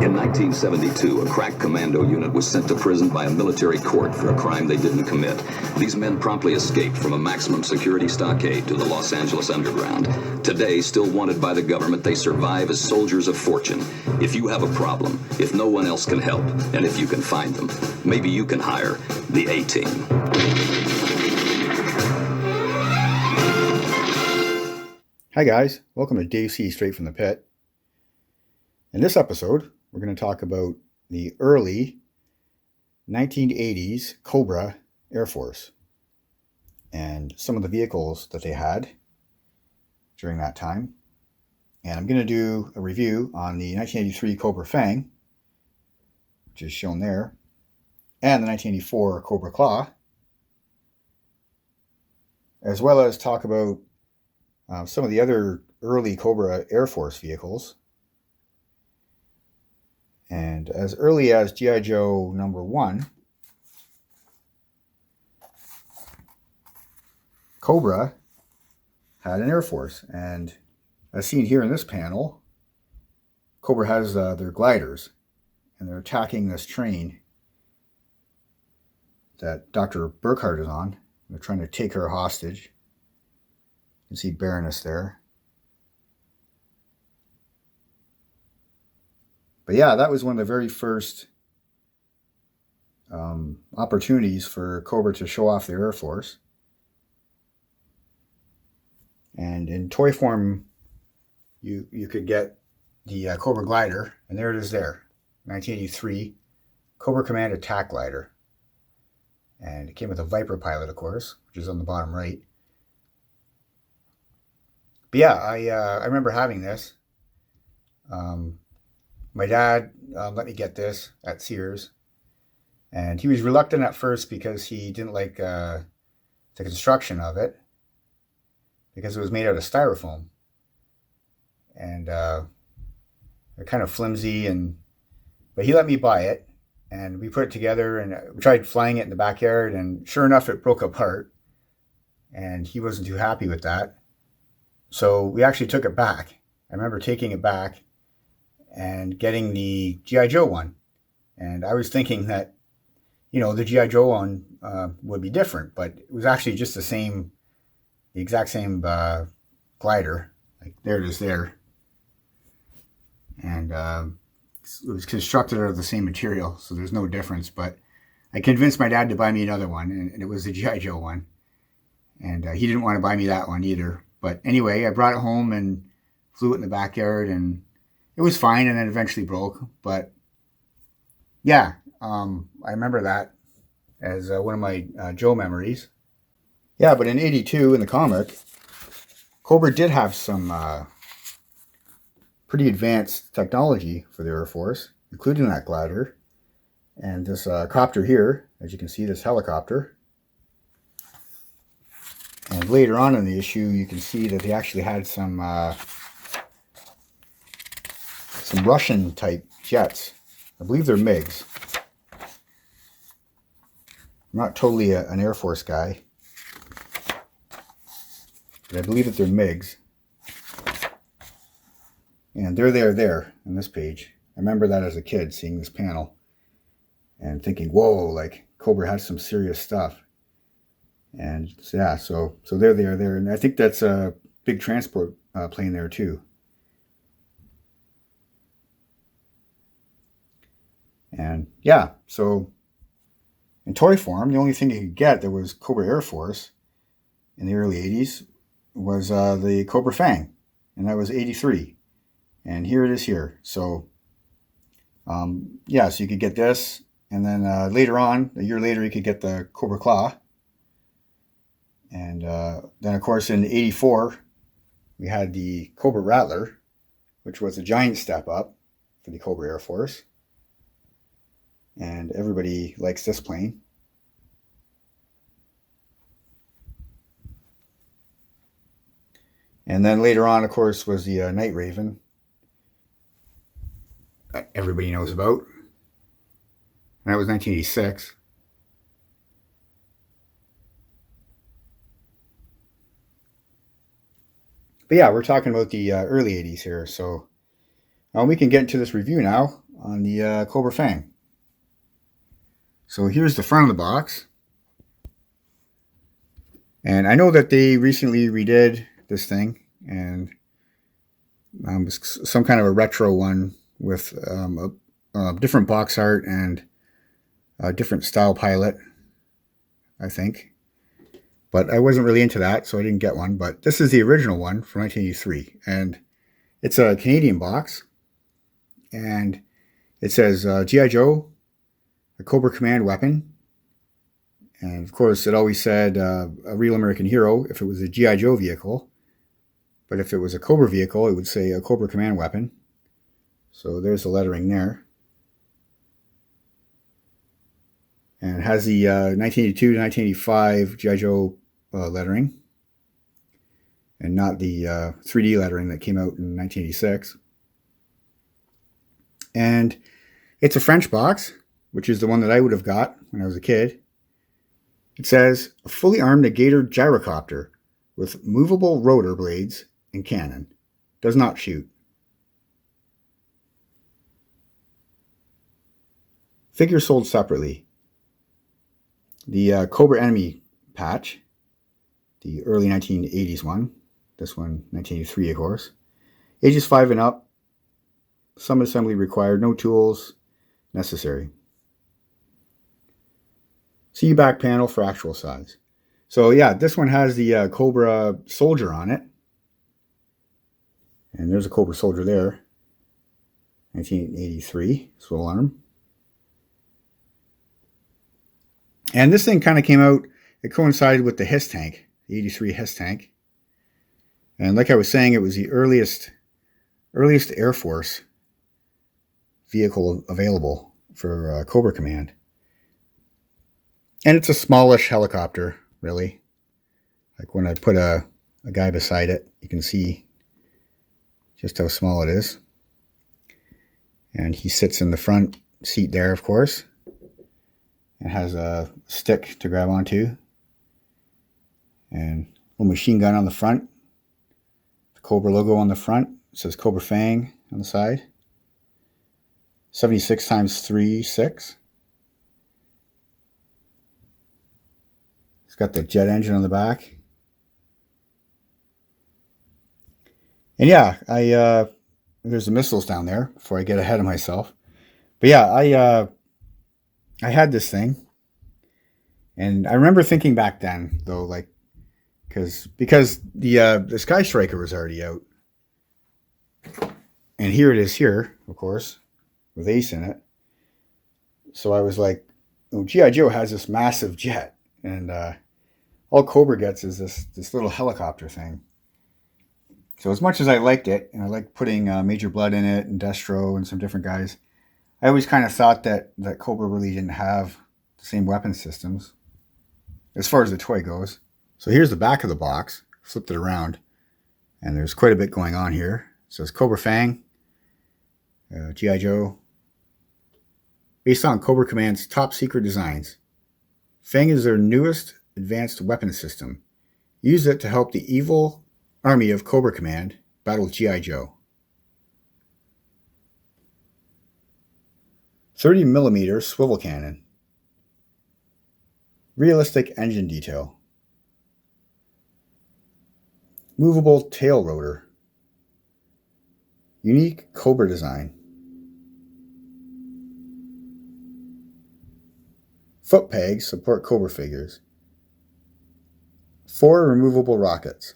In 1972, a crack commando unit was sent to prison by a military court for a crime they didn't commit. These men promptly escaped from a maximum security stockade to the Los Angeles underground. Today, still wanted by the government, they survive as soldiers of fortune. If you have a problem, if no one else can help, and if you can find them, maybe you can hire the A-Team. Hi guys, welcome to Dave C. Straight from the Pit. In this episode, we're going to talk about the early 1980s Cobra Airforce and some of the vehicles that they had during that time. And I'm going to do a review on the 1983 Cobra Fang, which is shown there, and the 1984 Cobra Claw, as well as talk about some of the other early Cobra Airforce vehicles. And as early as G.I.Joe number 1, Cobra had an Air Force. And as seen here in this panel, Cobra has their gliders, and they're attacking this train that Dr. Burkhardt is on. They're trying to take her hostage. You can see Baroness there. But yeah, that was one of the very first opportunities for Cobra to show off their Air Force. And in toy form, you could get the Cobra glider, and there it is there, 1983 Cobra Command Attack Glider. And it came with a Viper pilot, of course, which is on the bottom right. But yeah, I remember having this. My dad let me get this at Sears, and he was reluctant at first because he didn't like the construction of it, because it was made out of styrofoam, and they're kind of flimsy. But he let me buy it, and we put it together, and we tried flying it in the backyard, and sure enough, it broke apart, and he wasn't too happy with that. So we actually took it back. I remember taking it back and getting the G.I.Joe one. And I was thinking that, the G.I.Joe one would be different, but it was actually just the exact same glider. Like, there it is there. And it was constructed out of the same material, so there's no difference. But I convinced my dad to buy me another one, and it was the G.I.Joe one. And he didn't want to buy me that one either. But anyway, I brought it home and flew it in the backyard, and it was fine, and then eventually broke. But yeah, I remember that as one of my Joe memories. Yeah, but in '82 in the comic, Cobra did have some pretty advanced technology for the Air Force, including that glider and this copter here. As you can see, this helicopter. And later on in the issue, you can see that they actually had some Russian type jets. I believe they're MiGs. I'm not totally an Air Force guy, but I believe that they're MiGs. And they're there on this page. I remember that as a kid, seeing this panel and thinking, whoa, like Cobra has some serious stuff. And yeah, so there they are there. And I think that's a big transport plane there too. And yeah, so in toy form, the only thing you could get that was Cobra Airforce in the early 80s was the Cobra Fang. And that was 83. And here it is here. So yeah, so you could get this. And then later on, a year later, you could get the Cobra Claw. And then, of course, in '84, we had the Cobra Rattler, which was a giant step up for the Cobra Airforce. And everybody likes this plane. And then later on, of course, was the Night Raven that everybody knows about. And that was 1986. But yeah, we're talking about the early 80s here. So we can get into this review now. on the Cobra Fang. So here's the front of the box. And I know that they recently redid this thing, and some kind of a retro one with a different box art and a different style pilot, I think. But I wasn't really into that, so I didn't get one. But this is the original one from 1983, and it's a Canadian box, and it says G.I.Joe, a Cobra Command weapon. And of course, it always said a real American hero if it was a G.I.Joe vehicle. But if it was a Cobra vehicle, it would say a Cobra Command weapon. So there's the lettering there. And it has the 1982 to 1985 G.I.Joe lettering. And not the 3D lettering that came out in 1986. And it's a French box, which is the one that I would have got when I was a kid. It says, a fully armed Negator gyrocopter with movable rotor blades and cannon. Does not shoot. Figure sold separately. The Cobra Enemy patch, the early 1980s one. This one, 1983, of course. Ages 5 and up. Some assembly required. No tools necessary. See back panel for actual size. So yeah, this one has the Cobra Soldier on it. And there's a Cobra Soldier there. 1983, swivel arm. And this thing kind of came out, it coincided with the HISS tank, the 83 HISS tank. And like I was saying, it was the earliest Air Force vehicle available for Cobra Command. And it's a smallish helicopter, really. Like when I put a guy beside it, you can see just how small it is. And he sits in the front seat there, of course. It has a stick to grab onto. And a little machine gun on the front. The Cobra logo on the front. It says Cobra Fang on the side. 76 times 3, 6. It's got the jet engine on the back. And yeah, there's the missiles down there before I get ahead of myself. But yeah, I had this thing. And I remember thinking back then, though, like, because the Sky Striker was already out. And here it is here, of course, with Ace in it. So I was like, oh, G.I.Joe has this massive jet. And all Cobra gets is this little helicopter thing. So as much as I liked it, and I liked putting Major Blood in it, and Destro, and some different guys, I always kind of thought that Cobra really didn't have the same weapon systems as far as the toy goes. So here's the back of the box. Flipped it around, and there's quite a bit going on here. It says Cobra Fang, G.I.Joe, based on Cobra Command's top secret designs. Fang is their newest advanced weapon system. Use it to help the evil army of Cobra Command battle G.I.Joe. 30mm swivel cannon. Realistic engine detail. Movable tail rotor. Unique Cobra design. Foot pegs support Cobra figures. 4 removable rockets.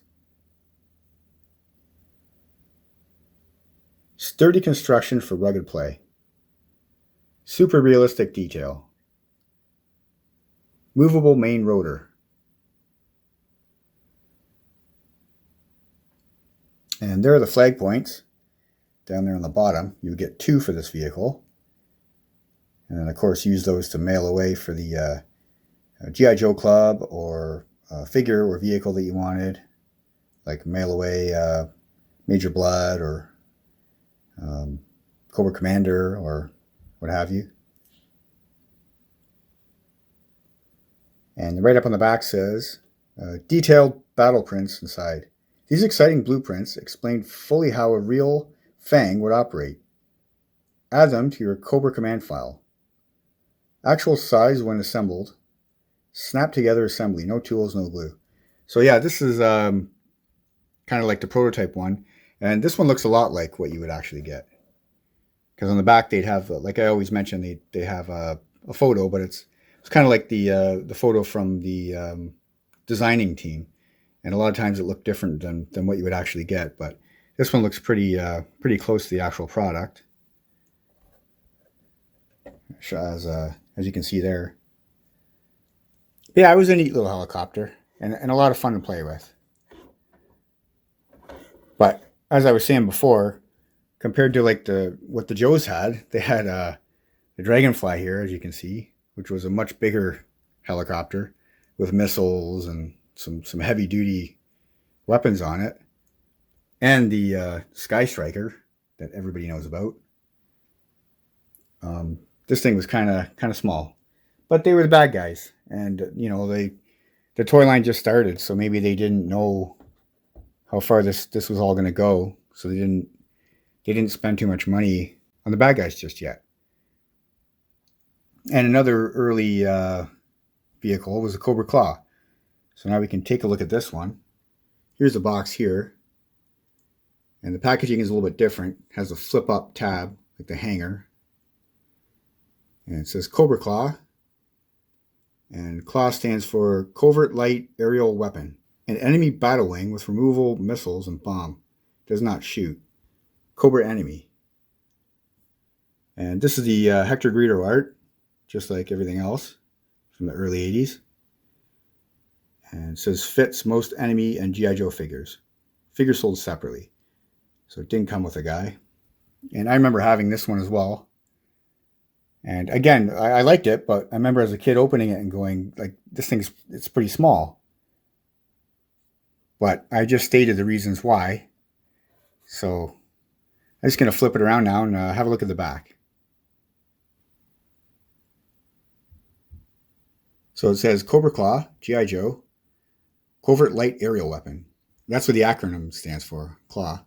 Sturdy construction for rugged play. Super realistic detail. Movable main rotor. And there are the flag points down there on the bottom. You would get 2 for this vehicle. And then, of course, use those to mail away for the G.I.Joe club or figure or vehicle that you wanted. Like mail away Major Blood or Cobra Commander or what have you. And right up on the back says, detailed battle prints inside. These exciting blueprints explain fully how a real Fang would operate. Add them to your Cobra command file. Actual size when assembled. Snap together assembly. No tools, no glue. So yeah, this is kind of like the prototype one. And this one looks a lot like what you would actually get. Because on the back they'd have, like I always mention, they have a photo, but it's kind of like the photo from the designing team. And a lot of times it looked different than what you would actually get. But this one looks pretty close to the actual product. As you can see there. Yeah, it was a neat little helicopter and a lot of fun to play with. But as I was saying before, compared to like what the Joes had, they had the Dragonfly here, as you can see, which was a much bigger helicopter with missiles and some heavy duty weapons on it, and the Sky Striker that everybody knows about. This thing was kind of small, but they were the bad guys, and the toy line just started, so maybe they didn't know how far this was all going to go, so they didn't spend too much money on the bad guys just yet. And another early vehicle was a Cobra Claw. So now we can take a look at this one. Here's the box here, and the packaging is a little bit different. It has a flip up tab like the hanger. And it says Cobra Claw. And Claw stands for Covert Light Aerial Weapon. An enemy battle wing with removable missiles and bomb. Does not shoot. Cobra enemy. And this is the Hector Greedo art, just like everything else from the early 80s. And it says fits most enemy and G.I.Joe figures. Figures sold separately. So it didn't come with a guy. And I remember having this one as well. And again, I liked it, but I remember as a kid opening it and going, like, this it's pretty small. But I just stated the reasons why. So I'm just going to flip it around now and have a look at the back. So it says Cobra Claw, G.I.Joe, Covert Light Aerial Weapon. That's what the acronym stands for, Claw.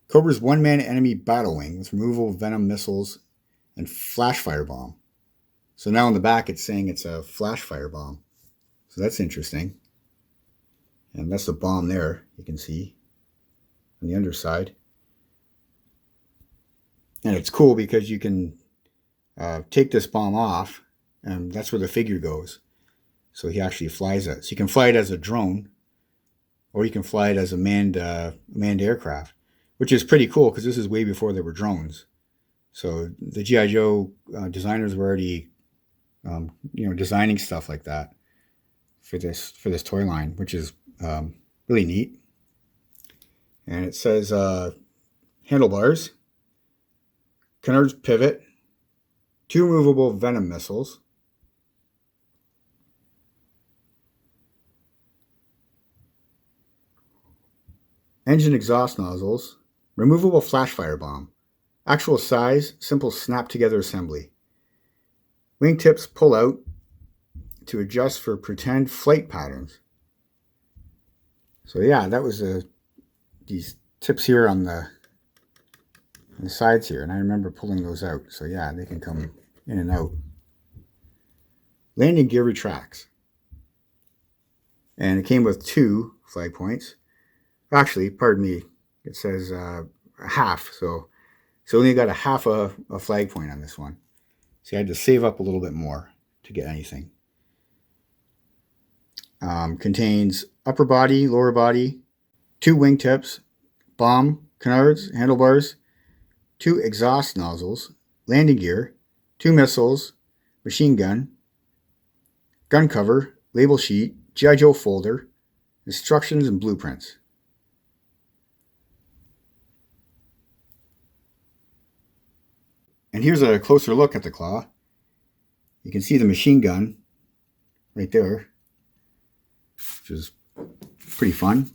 Cobra's one-man enemy battle wing with removable venom missiles and flash fire bomb. So now on the back it's saying it's a flash fire bomb. So that's interesting. And that's the bomb there, you can see, on the underside. And it's cool because you can take this bomb off, and that's where the figure goes. So he actually flies it. So you can fly it as a drone, or you can fly it as a manned aircraft, which is pretty cool because this is way before there were drones. So the G.I. Joe designers were already, designing stuff like that for this toy line, which is really neat. And it says handlebars, canards pivot, 2 removable venom missiles, engine exhaust nozzles, removable flash fire bomb, actual size, simple snap together assembly, wingtips pull out to adjust for pretend flight patterns. So yeah, that was these tips here on the sides here, and I remember pulling those out. So yeah, they can come in and out. Landing gear retracts, and it came with 2 flag points. Actually, pardon me, it says half, so only got a half a flag point on this one. So I had to save up a little bit more to get anything. Contains upper body, lower body, 2 wingtips, bomb, canards, handlebars, 2 exhaust nozzles, landing gear, 2 missiles, machine gun, gun cover, label sheet, G.I. Joe folder, instructions and blueprints. And here's a closer look at the Claw. You can see the machine gun right there, which is pretty fun.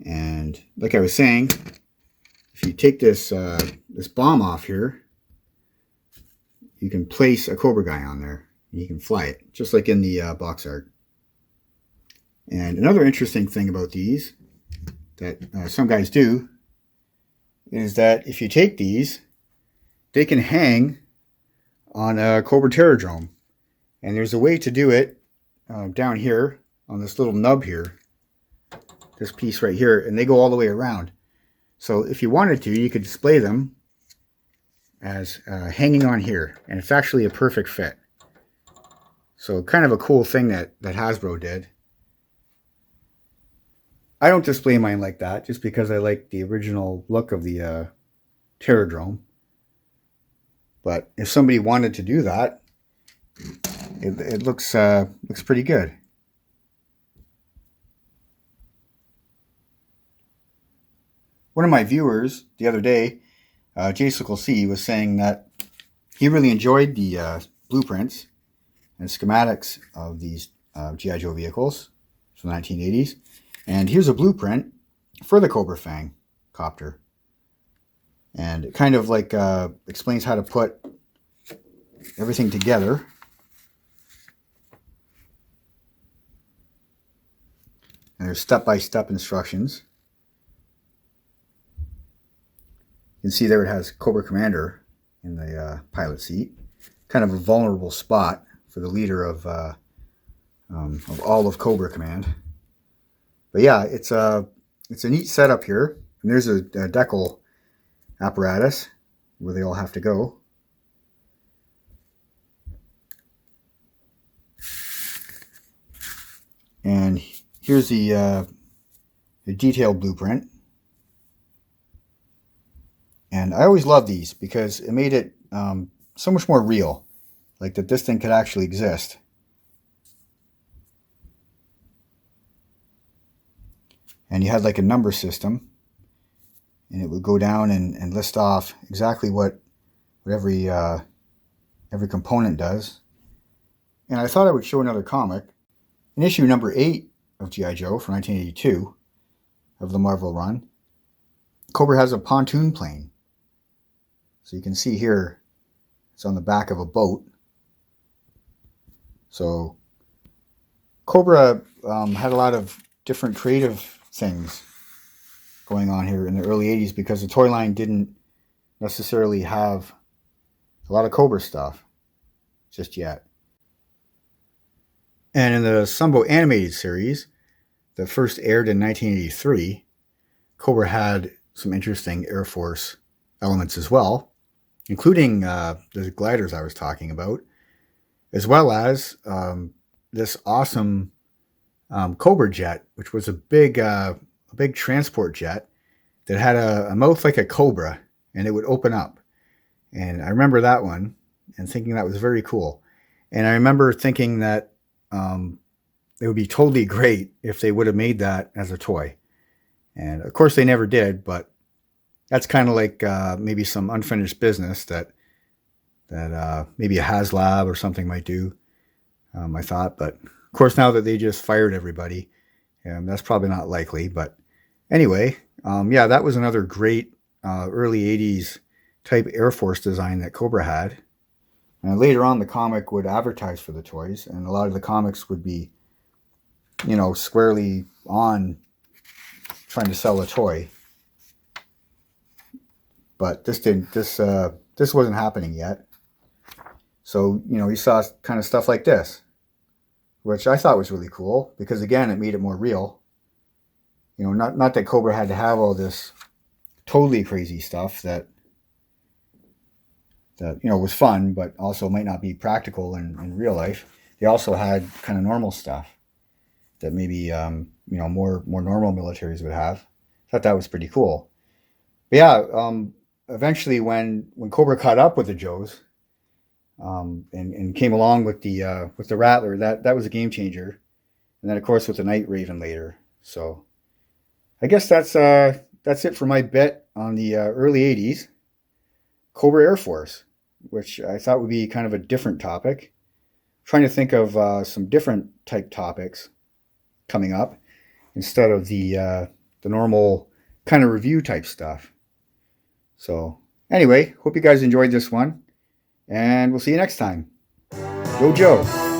And like I was saying, if you take this bomb off here, you can place a Cobra guy on there, and you can fly it, just like in the box art. And another interesting thing about these that some guys do is that if you take these they can hang on a Cobra Terradrome. And there's a way to do it down here on this little nub here, this piece right here, and they go all the way around. So if you wanted to, you could display them as hanging on here, and it's actually a perfect fit. So kind of a cool thing that Hasbro did. I don't display mine like that just because I like the original look of the Terradrome. But if somebody wanted to do that, it looks pretty good. One of my viewers the other day, J.C, was saying that he really enjoyed the blueprints and schematics of these G.I.Joe vehicles from the 1980s. And here's a blueprint for the Cobra Fang copter. And it kind of like explains how to put everything together. And there's step-by-step instructions. You can see there it has Cobra Commander in the pilot seat. Kind of a vulnerable spot for the leader of all of Cobra Command. But yeah, it's a neat setup here. And there's a decal apparatus where they all have to go. And here's the detailed blueprint. And I always love these because it made it so much more real, like that this thing could actually exist. And you had like a number system, and it would go down and list off exactly what every component does. And I thought I would show another comic. In issue number 8 of G.I.Joe from 1982 of the Marvel run, Cobra has a pontoon plane. So you can see here, it's on the back of a boat. So Cobra had a lot of different creative things going on here in the early 80s because the toy line didn't necessarily have a lot of Cobra stuff just yet. And in the Sunbow animated series that first aired in 1983, Cobra had some interesting Air Force elements as well, including the gliders I was talking about, as well as this awesome Cobra Jet, which was a big transport jet that had a mouth like a cobra, and it would open up. And I remember that one and thinking that was very cool. And I remember thinking that it would be totally great if they would have made that as a toy. And of course they never did, but that's kind of like maybe some unfinished business that maybe a HasLab or something might do, I thought. But of course, now that they just fired everybody, that's probably not likely. But anyway, yeah, that was another great early 80s type Air Force design that Cobra had. And later on, the comic would advertise for the toys, and a lot of the comics would be, squarely on trying to sell a toy. But this wasn't happening yet. So, you saw kind of stuff like this, which I thought was really cool because, again, it made it more real. Not that Cobra had to have all this totally crazy stuff that was fun, but also might not be practical in real life. They also had kind of normal stuff that maybe more normal militaries would have. I thought that was pretty cool. But yeah, eventually when Cobra caught up with the Joes and came along with the Rattler, that was a game changer. And then of course with the Night Raven later. So I guess that's it for my bit on the early 80s Cobra Airforce, which I thought would be kind of a different topic. I'm trying to think of some different type topics coming up instead of the normal kind of review type stuff. So anyway, hope you guys enjoyed this one, and we'll see you next time. Go Joe!